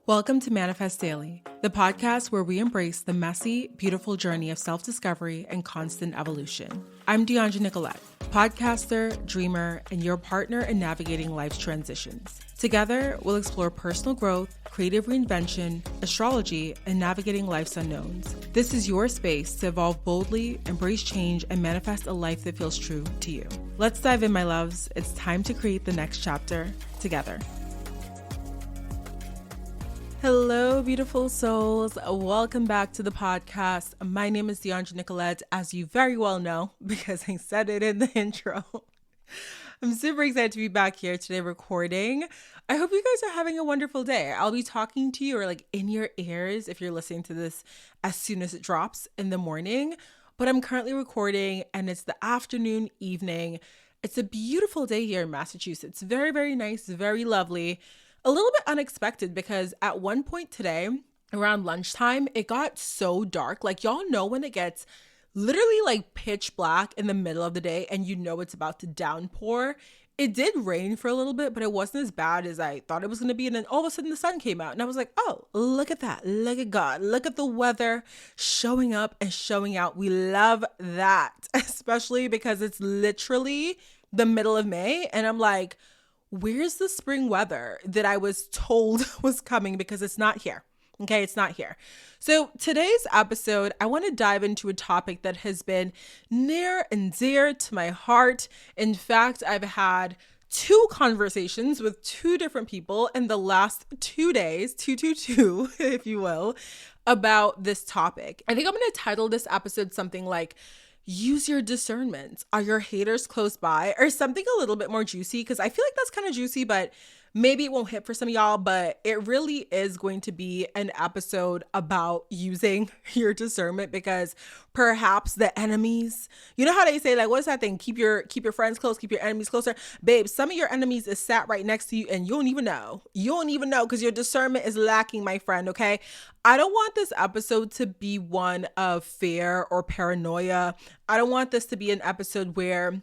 Welcome to Manifest Daily, the podcast where we embrace the messy, beautiful journey of self-discovery and constant evolution. I'm Dheandra Nicolette, podcaster, dreamer, and your partner in navigating life's transitions. Together, we'll explore personal growth, creative reinvention, astrology, and navigating life's unknowns. This is your space to evolve boldly, embrace change, and manifest a life that feels true to you. Let's dive in, my loves. It's time to create the next chapter together. Hello, beautiful souls. Welcome back to the podcast. My name is Dheandra Nicolette, as you very well know, because I said it in the intro. I'm super excited to be back here today recording. I hope you guys are having a wonderful day. I'll be talking to you or like in your ears if you're listening to this as soon as it drops in the morning. But I'm currently recording and it's the afternoon, evening. It's a beautiful day here in Massachusetts. Very, very nice, very lovely. A little bit unexpected because at one point today, around lunchtime, it got so dark. Like, y'all know when it gets literally like pitch black in the middle of the day and you know it's about to downpour. It did rain for a little bit, but it wasn't as bad as I thought it was going to be. And then all of a sudden the sun came out and I was like, oh, look at that. Look at God. Look at the weather showing up and showing out. We love that, especially because it's literally the middle of May. And I'm like, where's the spring weather that I was told was coming? Because it's not here. Okay, it's not here. So today's episode, I want to dive into a topic that has been near and dear to my heart. In fact, I've had two conversations with two different people in the last 2 days, two, if you will, about this topic. I think I'm going to title this episode something like, use your discernment. Are your haters close by? Or something a little bit more juicy, because I feel like that's kind of juicy, but maybe it won't hit for some of y'all. But it really is going to be an episode about using your discernment, because perhaps the enemies, you know how they say, like, what's that thing? Keep your friends close, keep your enemies closer. Babe, some of your enemies is sat right next to you and you don't even know. You don't even know because your discernment is lacking, my friend, okay? I don't want this episode to be one of fear or paranoia. I don't want this to be an episode where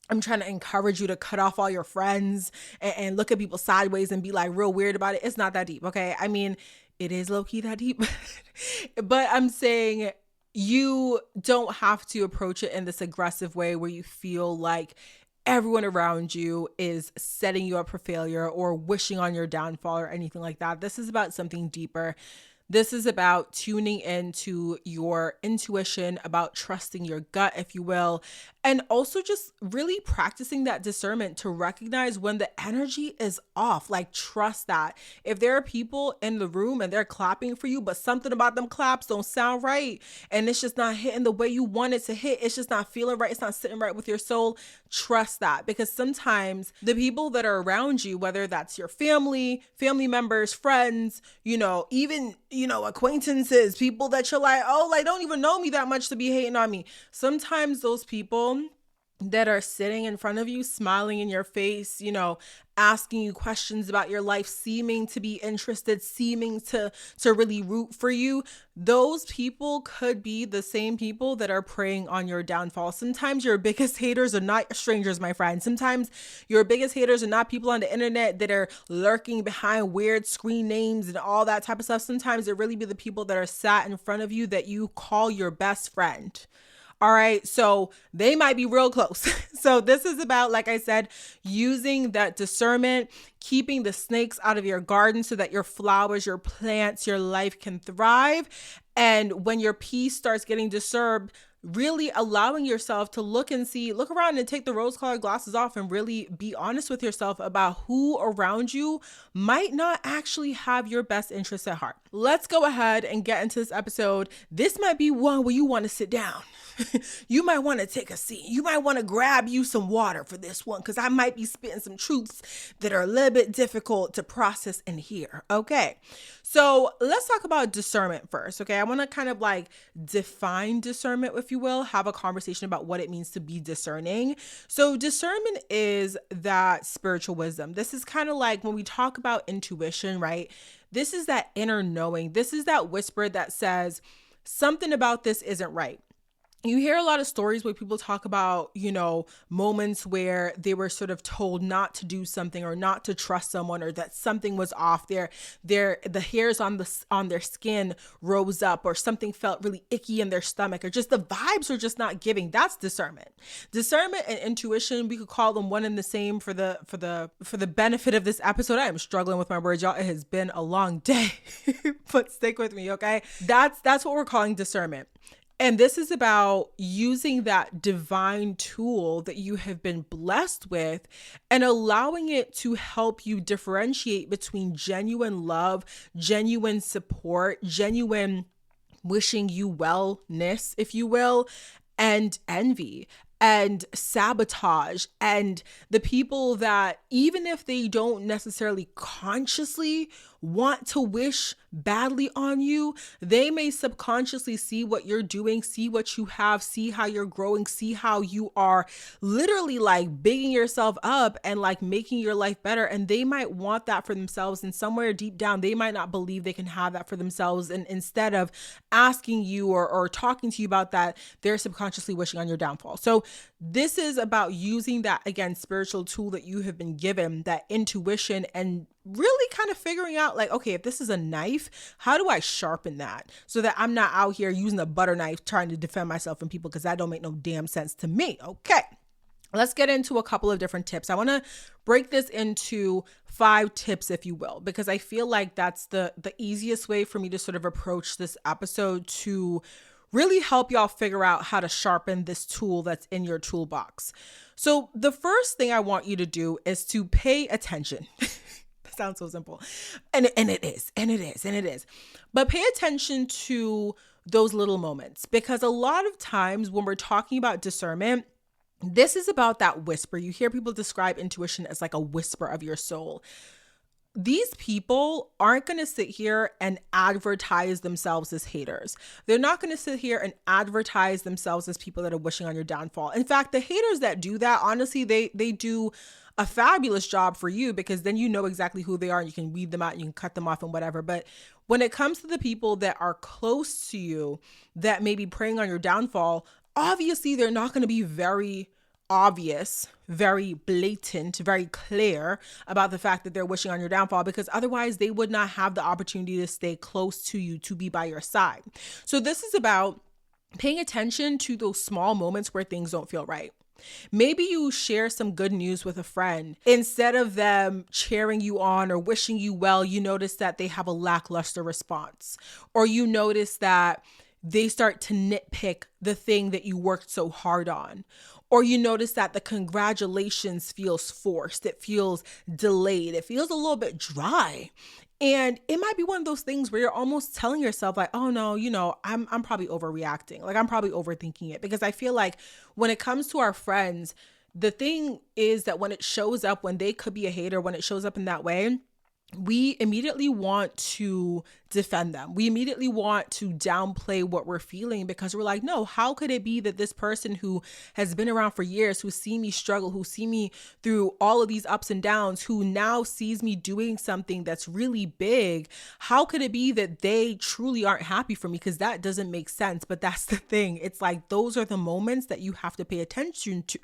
I'm trying to encourage you to cut off all your friends and look at people sideways and be like real weird about it. It's not that deep, okay? I mean, it is low-key that deep, but I'm saying you don't have to approach it in this aggressive way where you feel like everyone around you is setting you up for failure or wishing on your downfall or anything like that. This is about something deeper. This is about tuning into your intuition, about trusting your gut, if you will, and also just really practicing that discernment to recognize when the energy is off. Like, trust that. If there are people in the room and they're clapping for you, but something about them claps don't sound right, and it's just not hitting the way you want it to hit, it's just not feeling right, it's not sitting right with your soul, trust that. Because sometimes the people that are around you, whether that's your family members, friends, even acquaintances, people that you're like, oh, like, don't even know me that much to be hating on me. Sometimes those people that are sitting in front of you, smiling in your face, asking you questions about your life, seeming to be interested, seeming to really root for you, those people could be the same people that are preying on your downfall. Sometimes your biggest haters are not strangers, my friend. Sometimes your biggest haters are not people on the internet that are lurking behind weird screen names and all that type of stuff. Sometimes it really be the people that are sat in front of you that you call your best friend. All right. So they might be real close. So this is about, like I said, using that discernment, keeping the snakes out of your garden so that your flowers, your plants, your life can thrive. And when your peace starts getting disturbed, really allowing yourself to look around and take the rose-colored glasses off and really be honest with yourself about who around you might not actually have your best interests at heart. Let's go ahead and get into this episode. This might be one where you want to sit down. You might want to take a seat. You might want to grab you some water for this one, because I might be spitting some truths that are a little bit difficult to process and hear. Okay. So let's talk about discernment first. Okay. I want to kind of like define discernment, if you will, have a conversation about what it means to be discerning. So discernment is that spiritual wisdom. This is kind of like when we talk about intuition, right? This is that inner knowing. This is that whisper that says something about this isn't right. You hear a lot of stories where people talk about, moments where they were sort of told not to do something or not to trust someone, or that something was off the hairs on their skin rose up, or something felt really icky in their stomach, or just the vibes are just not giving. That's discernment. Discernment and intuition, we could call them one and the same for the benefit of this episode. I am struggling with my words, y'all. It has been a long day, but stick with me, okay? That's what we're calling discernment. And this is about using that divine tool that you have been blessed with and allowing it to help you differentiate between genuine love, genuine support, genuine wishing you wellness, if you will, and envy and sabotage, and the people that, even if they don't necessarily consciously want to wish badly on you, they may subconsciously see what you're doing, see what you have, see how you're growing, see how you are literally like bigging yourself up and like making your life better. And they might want that for themselves. And somewhere deep down, they might not believe they can have that for themselves. And instead of asking you or talking to you about that, they're subconsciously wishing on your downfall. So this is about using that, again, spiritual tool that you have been given, that intuition, and really kind of figuring out like, okay, if this is a knife, how do I sharpen that so that I'm not out here using a butter knife trying to defend myself from people, because that don't make no damn sense to me. Okay. Let's get into a couple of different tips. I want to break this into 5 tips, if you will, because I feel like that's the easiest way for me to sort of approach this episode to really help y'all figure out how to sharpen this tool that's in your toolbox. So the first thing I want you to do is to pay attention. Sounds so simple. And it is. But pay attention to those little moments, because a lot of times when we're talking about discernment, this is about that whisper. You hear people describe intuition as like a whisper of your soul. These people aren't going to sit here and advertise themselves as haters. They're not going to sit here and advertise themselves as people that are wishing on your downfall. In fact, the haters that do that, honestly, they do a fabulous job for you, because then you know exactly who they are and you can weed them out and you can cut them off and whatever. But when it comes to the people that are close to you that may be preying on your downfall, obviously they're not going to be very obvious, very blatant, very clear about the fact that they're wishing on your downfall, because otherwise they would not have the opportunity to stay close to you, to be by your side. So this is about paying attention to those small moments where things don't feel right. Maybe you share some good news with a friend. Instead of them cheering you on or wishing you well, you notice that they have a lackluster response, or you notice that they start to nitpick the thing that you worked so hard on. Or you notice that the congratulations feels forced. It feels delayed. It feels a little bit dry. And it might be one of those things where you're almost telling yourself like, oh no, I'm probably overreacting. Like I'm probably overthinking it, because I feel like when it comes to our friends, the thing is that when it shows up, when they could be a hater, when it shows up in that way, we immediately want to defend them. We immediately want to downplay what we're feeling, because we're like, no, how could it be that this person who has been around for years, who's seen me struggle, who's seen me through all of these ups and downs, who now sees me doing something that's really big, how could it be that they truly aren't happy for me? Because that doesn't make sense. But that's the thing. It's like, those are the moments that you have to pay attention to.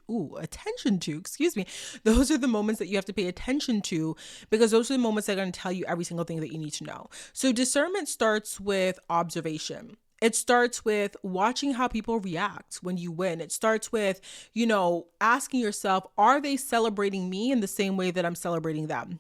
Those are the moments that you have to pay attention to, because those are the moments that are going to tell you every single thing that you need to know. So discernment starts with observation. It starts with watching how people react when you win. It starts with, asking yourself, are they celebrating me in the same way that I'm celebrating them?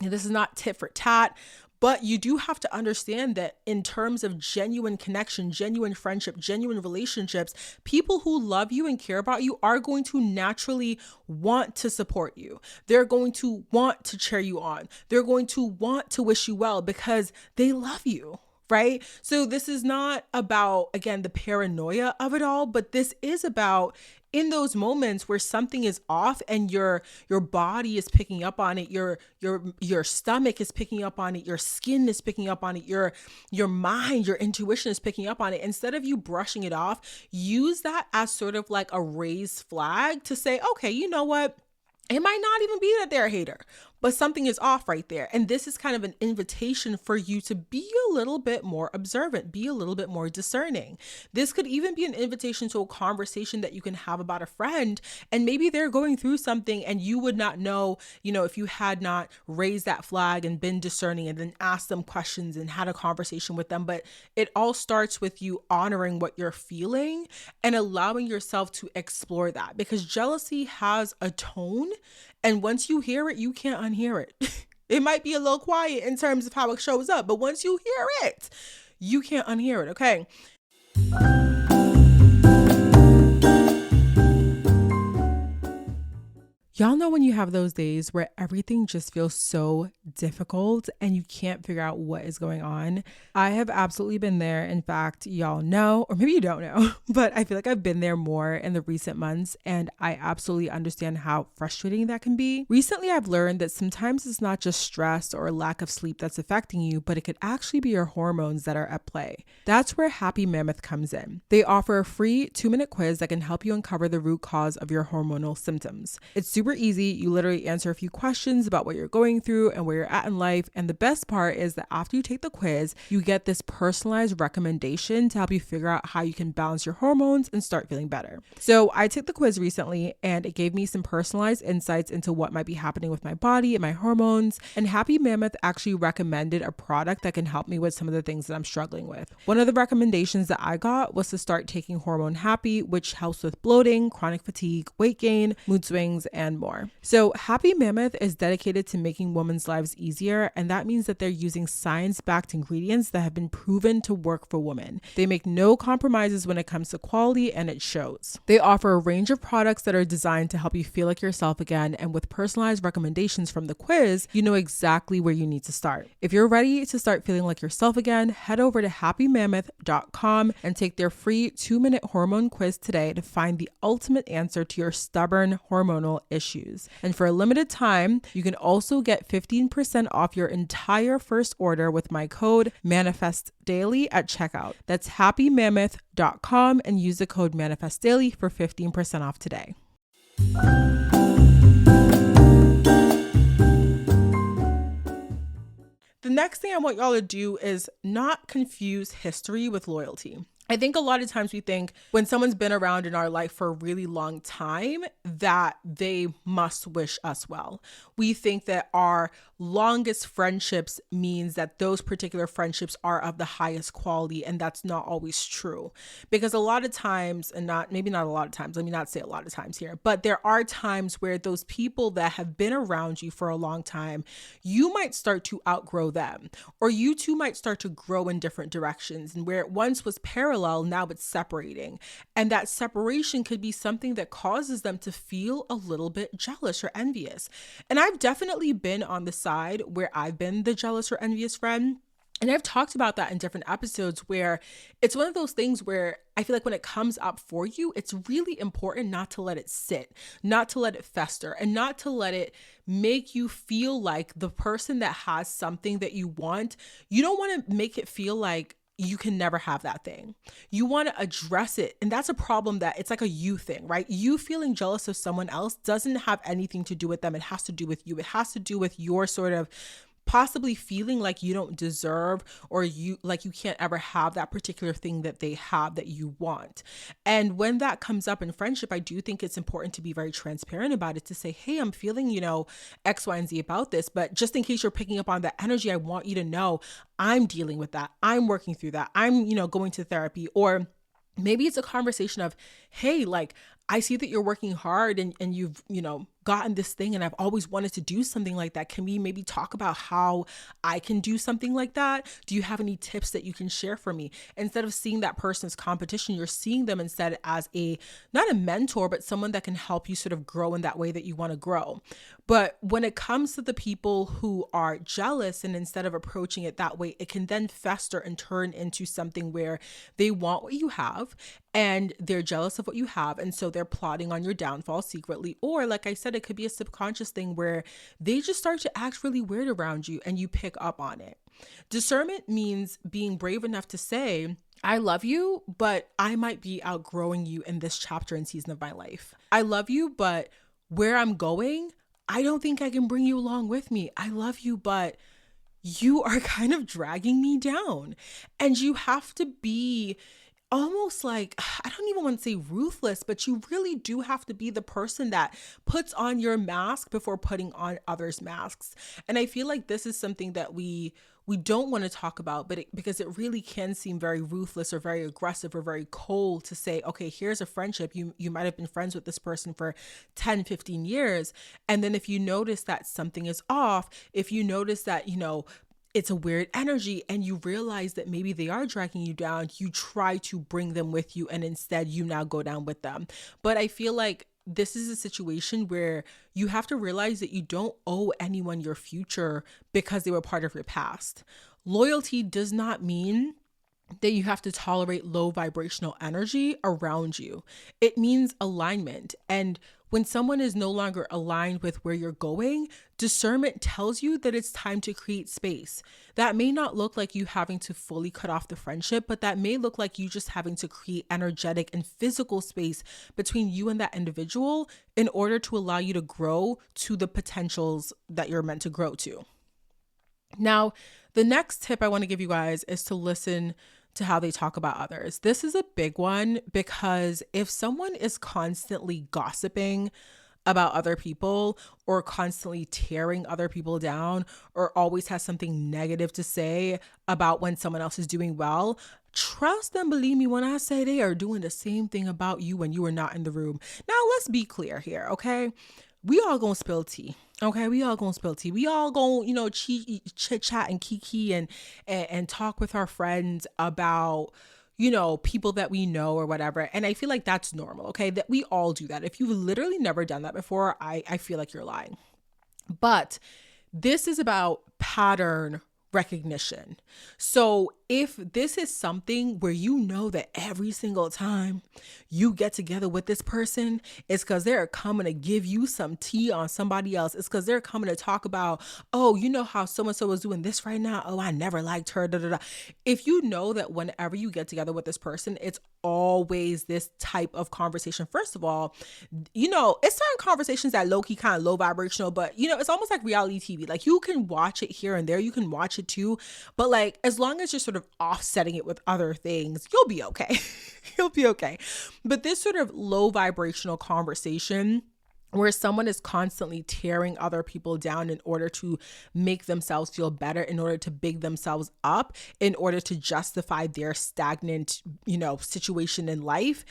And this is not tit for tat, but you do have to understand that in terms of genuine connection, genuine friendship, genuine relationships, people who love you and care about you are going to naturally want to support you. They're going to want to cheer you on. They're going to want to wish you well, because they love you. Right? So this is not about, again, the paranoia of it all, but this is about in those moments where something is off and your body is picking up on it, your stomach is picking up on it, your skin is picking up on it, your mind, your intuition is picking up on it. Instead of you brushing it off, use that as sort of like a raised flag to say, okay, you know what? It might not even be that they're a hater, but something is off right there. And this is kind of an invitation for you to be a little bit more observant, be a little bit more discerning. This could even be an invitation to a conversation that you can have about a friend, and maybe they're going through something and you would not know, if you had not raised that flag and been discerning and then asked them questions and had a conversation with them. But it all starts with you honoring what you're feeling and allowing yourself to explore that, because jealousy has a tone, and once you hear it, you can't unhear it. It might be a little quiet in terms of how it shows up, but once you hear it, you can't unhear it, okay? Y'all know when you have those days where everything just feels so difficult and you can't figure out what is going on? I have absolutely been there. In fact, y'all know, or maybe you don't know, but I feel like I've been there more in the recent months, and I absolutely understand how frustrating that can be. Recently, I've learned that sometimes it's not just stress or lack of sleep that's affecting you, but it could actually be your hormones that are at play. That's where Happy Mammoth comes in. They offer a free 2-minute quiz that can help you uncover the root cause of your hormonal symptoms. It's super easy. You literally answer a few questions about what you're going through and where you're at in life. And the best part is that after you take the quiz, you get this personalized recommendation to help you figure out how you can balance your hormones and start feeling better. So I took the quiz recently, and it gave me some personalized insights into what might be happening with my body and my hormones. And Happy Mammoth actually recommended a product that can help me with some of the things that I'm struggling with. One of the recommendations that I got was to start taking Hormone Happy, which helps with bloating, chronic fatigue, weight gain, mood swings, and more. So Happy Mammoth is dedicated to making women's lives easier, and that means that they're using science-backed ingredients that have been proven to work for women. They make no compromises when it comes to quality, and it shows. They offer a range of products that are designed to help you feel like yourself again, and with personalized recommendations from the quiz, you know exactly where you need to start. If you're ready to start feeling like yourself again, head over to happymammoth.com and take their free 2-minute hormone quiz today to find the ultimate answer to your stubborn hormonal issues. And for a limited time, you can also get 15% off your entire first order with my code ManifestDaily at checkout. That's happymammoth.com and use the code ManifestDaily for 15% off today. The next thing I want y'all to do is not confuse history with loyalty. I think a lot of times we think when someone's been around in our life for a really long time that they must wish us well. We think that our longest friendships means that those particular friendships are of the highest quality, and that's not always true. Because a lot of times, and maybe not a lot of times, let me not say a lot of times here, but there are times where those people that have been around you for a long time, you might start to outgrow them, or you two might start to grow in different directions, and where it once was parallel, now it's separating. And that separation could be something that causes them to feel a little bit jealous or envious. And I've definitely been on the side where I've been the jealous or envious friend. And I've talked about that in different episodes, where it's one of those things where I feel like when it comes up for you, it's really important not to let it sit, not to let it fester, and not to let it make you feel like the person that has something that you want, you don't want to make it feel like you can never have that thing. You want to address it. And that's a problem that it's like a you thing, right? You feeling jealous of someone else doesn't have anything to do with them. It has to do with you. It has to do with your sort of possibly feeling like you don't deserve, or you can't ever have that particular thing that they have that you want. And when that comes up in friendship, I do think it's important to be very transparent about it, to say, hey, I'm feeling, X, Y, and Z about this, but just in case you're picking up on that energy, I want you to know I'm dealing with that. I'm working through that. I'm, going to therapy. Or maybe it's a conversation of, hey, I see that you're working hard and you've, gotten this thing, and I've always wanted to do something like that. Can we maybe talk about how I can do something like that? Do you have any tips that you can share for me? Instead of seeing that person as competition, you're seeing them instead as not a mentor, but someone that can help you sort of grow in that way that you want to grow. But when it comes to the people who are jealous, and instead of approaching it that way, it can then fester and turn into something where they want what you have and they're jealous of what you have. And so they're plotting on your downfall secretly. Or like I said, it could be a subconscious thing where they just start to act really weird around you and you pick up on it. Discernment means being brave enough to say, I love you, but I might be outgrowing you in this chapter and season of my life. I love you, but where I'm going, I don't think I can bring you along with me. I love you, but you are kind of dragging me down. And you have to be almost like, I don't even want to say ruthless, but you really do have to be the person that puts on your mask before putting on others' masks. And I feel like this is something that we don't want to talk about, but because it really can seem very ruthless or very aggressive or very cold to say, okay, here's a friendship. You might have been friends with this person for 10, 15 years. And then if you notice that something is off, if you notice that, it's a weird energy and you realize that maybe they are dragging you down, you try to bring them with you and instead you now go down with them. But I feel like this is a situation where you have to realize that you don't owe anyone your future because they were part of your past. Loyalty does not mean that you have to tolerate low vibrational energy around you. It means alignment. And when someone is no longer aligned with where you're going, discernment tells you that it's time to create space. That may not look like you having to fully cut off the friendship, but that may look like you just having to create energetic and physical space between you and that individual in order to allow you to grow to the potentials that you're meant to grow to. Now, the next tip I want to give you guys is to listen to how they talk about others. This is a big one because if someone is constantly gossiping about other people or constantly tearing other people down or always has something negative to say about when someone else is doing well, trust and believe me when I say they are doing the same thing about you when you are not in the room. Now, let's be clear here, okay? We all gonna spill tea. Okay, we all gonna spill tea. We all gonna, chit chat and kiki and talk with our friends about, people that we know or whatever. And I feel like that's normal, okay? That we all do that. If you've literally never done that before, I feel like you're lying. But this is about pattern recognition. So if this is something where you know that every single time you get together with this person, it's because they're coming to give you some tea on somebody else. It's because they're coming to talk about, oh, you know how so-and-so is doing this right now. Oh, I never liked her. Da, da, da. If you know that whenever you get together with this person, it's always this type of conversation. First of all, it's certain conversations that low-key kind of low vibrational, but it's almost like reality TV. Like you can watch it here and there. You can watch it too. But like, as long as you're sort of offsetting it with other things, you'll be okay. You'll be okay. But this sort of low vibrational conversation where someone is constantly tearing other people down in order to make themselves feel better, in order to big themselves up, in order to justify their stagnant, situation in life.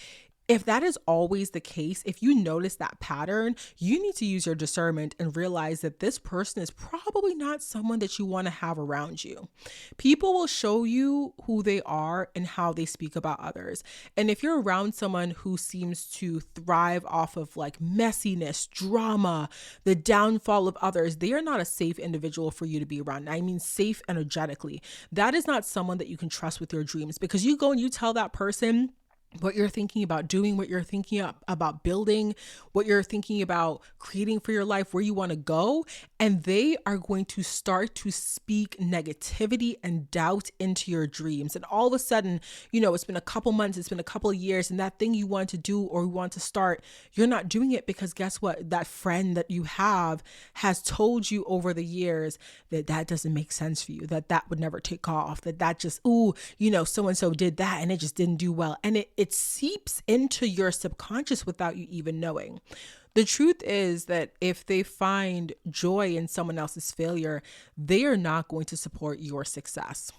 If that is always the case, if you notice that pattern, you need to use your discernment and realize that this person is probably not someone that you want to have around you. People will show you who they are and how they speak about others. And if you're around someone who seems to thrive off of like messiness, drama, the downfall of others, they are not a safe individual for you to be around. I mean, safe energetically. That is not someone that you can trust with your dreams, because you go and you tell that person what you're thinking about doing, what you're thinking about building, what you're thinking about creating for your life, where you want to go. And they are going to start to speak negativity and doubt into your dreams. And all of a sudden, it's been a couple months, it's been a couple of years, and that thing you want to do or you want to start, you're not doing it because guess what? That friend that you have has told you over the years that doesn't make sense for you, that would never take off, that just, so-and-so did that and it just didn't do well. And it seeps into your subconscious without you even knowing. The truth is that if they find joy in someone else's failure, they are not going to support your success.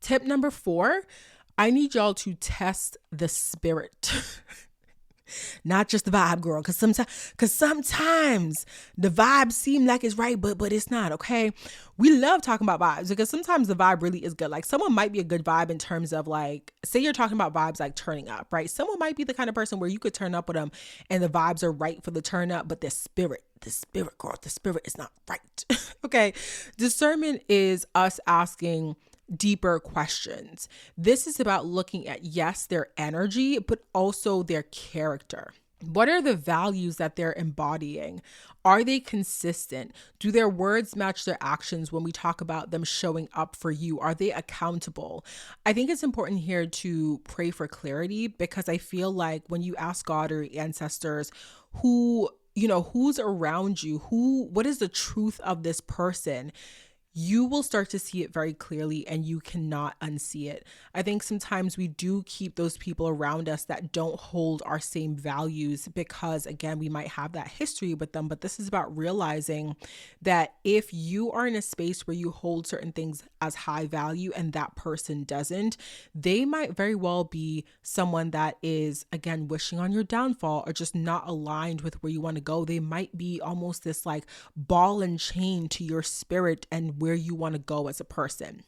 Tip number 4, I need y'all to test the spirit. Not just the vibe, girl, because sometimes the vibe seem like it's right, but it's not, okay? We love talking about vibes because sometimes the vibe really is good. Like someone might be a good vibe in terms of like, say you're talking about vibes like turning up, right? Someone might be the kind of person where you could turn up with them and the vibes are right for the turn up, but the spirit, girl, the spirit is not right. Okay. Discernment is us asking deeper questions. This is about looking at, yes, their energy, but also their character. What are the values that they're embodying? Are they consistent? Do their words match their actions when we talk about them showing up for you? Are they accountable? I think it's important here to pray for clarity, because I feel like when you ask God or ancestors, who who's around you, what is the truth of this person, you will start to see it very clearly and you cannot unsee it. I think sometimes we do keep those people around us that don't hold our same values because, again, we might have that history with them. But this is about realizing that if you are in a space where you hold certain things as high value and that person doesn't, they might very well be someone that is, again, wishing on your downfall or just not aligned with where you want to go. They might be almost this like ball and chain to your spirit and where you want to go as a person.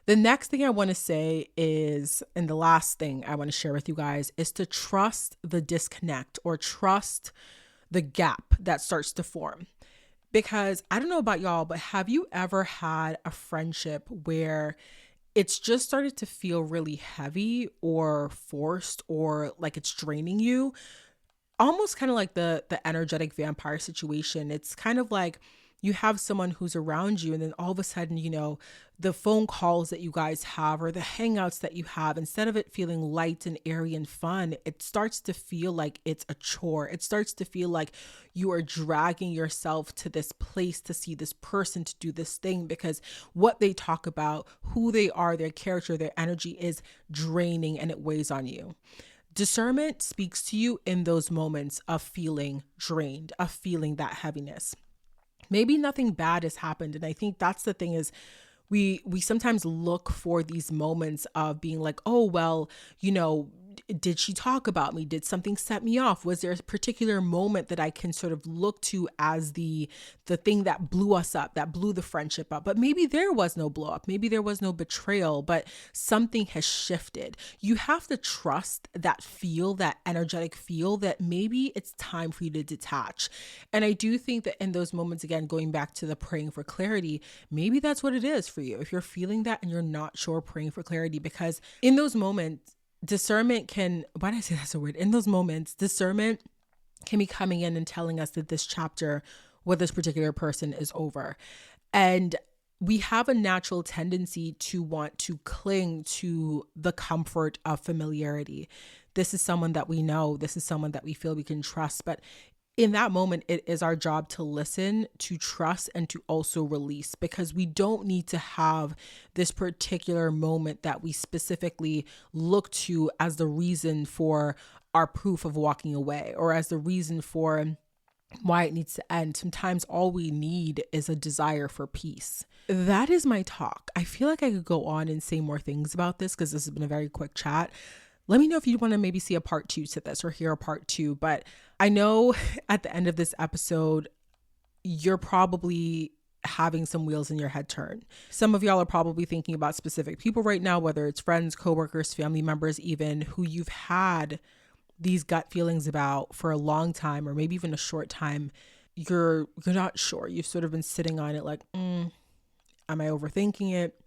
The next thing I want to say is, and the last thing I want to share with you guys, is to trust the disconnect or trust the gap that starts to form. Because I don't know about y'all, but have you ever had a friendship where it's just started to feel really heavy or forced or like it's draining you? Almost kind of like the energetic vampire situation. It's kind of like you have someone who's around you and then all of a sudden, the phone calls that you guys have or the hangouts that you have, instead of it feeling light and airy and fun, it starts to feel like it's a chore. It starts to feel like you are dragging yourself to this place to see this person, to do this thing, because what they talk about, who they are, their character, their energy is draining and it weighs on you. Discernment speaks to you in those moments of feeling drained, of feeling that heaviness. Maybe nothing bad has happened. And I think that's the thing is we sometimes look for these moments of being like, oh, well, did she talk about me? Did something set me off? Was there a particular moment that I can sort of look to as the thing that blew us up, that blew the friendship up? But maybe there was no blow up. Maybe there was no betrayal, but something has shifted. You have to trust that feel, that energetic feel, that maybe it's time for you to detach. And I do think that in those moments, again, going back to the praying for clarity, maybe that's what it is for you. If you're feeling that and you're not sure, praying for clarity, because in those moments, discernment can, why did I say that's a word? In those moments, discernment can be coming in and telling us that this chapter with this particular person is over. And we have a natural tendency to want to cling to the comfort of familiarity. This is someone that we know. This is someone that we feel we can trust. But in that moment, it is our job to listen, to trust, and to also release, because we don't need to have this particular moment that we specifically look to as the reason for our proof of walking away or as the reason for why it needs to end. Sometimes all we need is a desire for peace. That is my talk. I feel like I could go on and say more things about this because this has been a very quick chat. Let me know if you want to maybe see a part 2 to this or hear a part 2. But I know at the end of this episode, you're probably having some wheels in your head turn. Some of y'all are probably thinking about specific people right now, whether it's friends, coworkers, family members, even who you've had these gut feelings about for a long time or maybe even a short time. You're not sure. You've sort of been sitting on it like, am I overthinking it?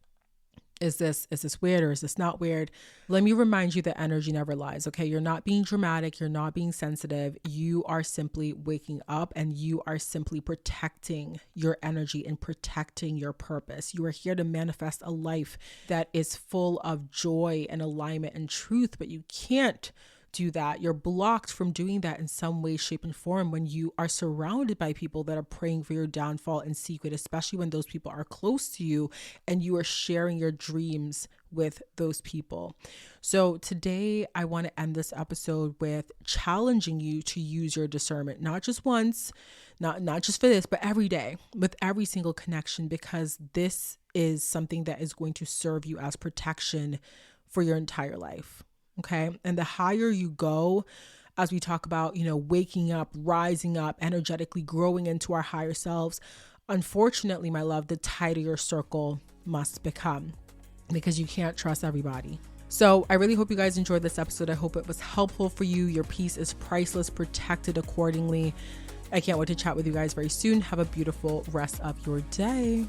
Is this weird or is this not weird? Let me remind you that energy never lies, okay? You're not being dramatic. You're not being sensitive. You are simply waking up and you are simply protecting your energy and protecting your purpose. You are here to manifest a life that is full of joy and alignment and truth, but you can't do that. You're blocked from doing that in some way, shape, and form when you are surrounded by people that are praying for your downfall in secret, especially when those people are close to you and you are sharing your dreams with those people. So today I want to end this episode with challenging you to use your discernment, not just once, not just for this, but every day with every single connection, because this is something that is going to serve you as protection for your entire life. Okay. And the higher you go, as we talk about, waking up, rising up, energetically growing into our higher selves, unfortunately, my love, the tighter your circle must become, because you can't trust everybody. So I really hope you guys enjoyed this episode. I hope it was helpful for you. Your peace is priceless, protected accordingly. I can't wait to chat with you guys very soon. Have a beautiful rest of your day.